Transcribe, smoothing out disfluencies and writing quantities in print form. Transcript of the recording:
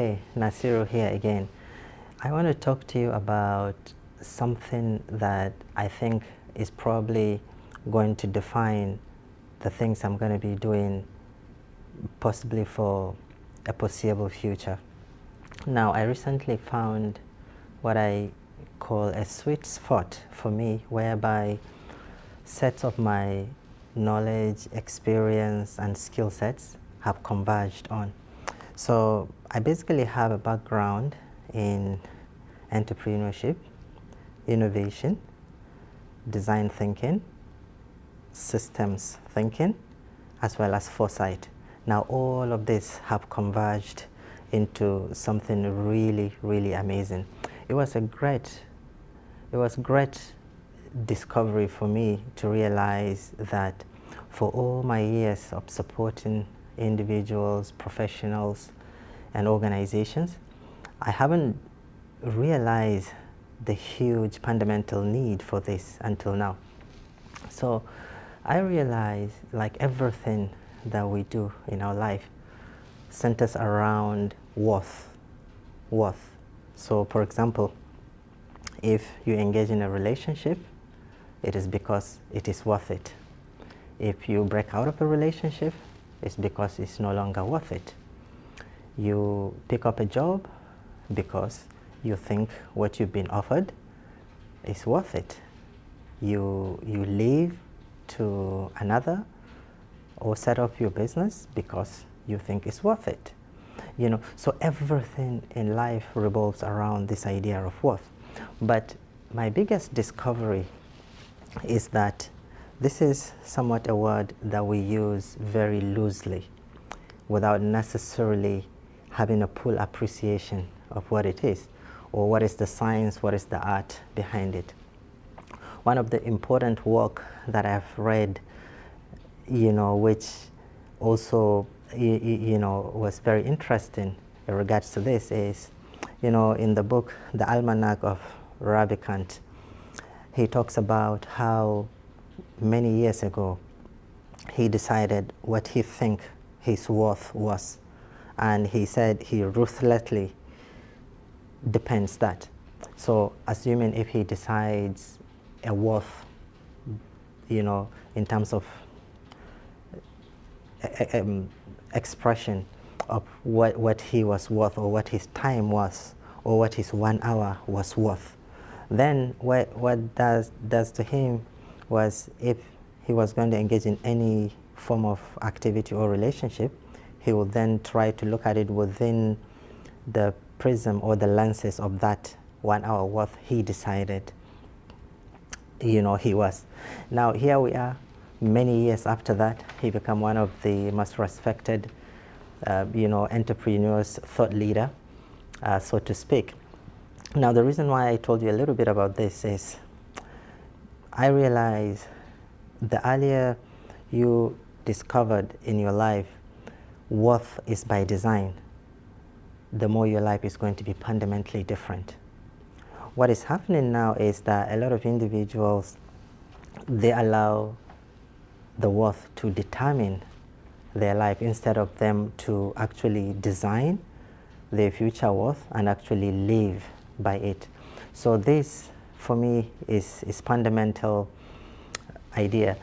Hey, Nasiru here again. I want to talk to you about something that I think is probably going to define the things I'm going to be doing possibly for a foreseeable future. Now, I recently found what I call a sweet spot for me, whereby sets of my knowledge, experience, and skill sets have converged on. So I basically have a background in entrepreneurship, innovation, design thinking, systems thinking, as well as foresight. Now all of this have converged into something really, really amazing. It was great discovery for me to realize that for all my years of supporting individuals, professionals, and organizations, I haven't realized the huge fundamental need for this until now. So I realize, like everything that we do in our life centers around worth. So for example, if you engage in a relationship, it is because it is worth it. If you break out of a relationship, it's because it's no longer worth it. You pick up a job because you think what you've been offered is worth it. You leave to another or set up your business because you think it's worth it. So everything in life revolves around this idea of worth. But my biggest discovery is that this is somewhat a word that we use very loosely without necessarily having a full appreciation of what it is, or what is the science, what is the art behind it. One of the important work that I've read, which also, was very interesting in regards to this is, in the book, The Almanac of Ravikant, he talks about how many years ago he decided what he think his worth was, and he said he ruthlessly depends that. So assuming if he decides a worth, in terms of expression of what he was worth, or what his time was, or what his 1 hour was worth, then what does to him was, if he was going to engage in any form of activity or relationship, he would then try to look at it within the prism or the lenses of that 1 hour worth he decided he was. Now here we are, many years after that, he became one of the most respected entrepreneurs, thought leader, so to speak. Now the reason why I told you a little bit about this is I realize the earlier you discovered in your life worth is by design, the more your life is going to be fundamentally different. What is happening now is that a lot of individuals, they allow the worth to determine their life instead of them to actually design their future worth and actually live by it. So this, for me, is fundamental idea.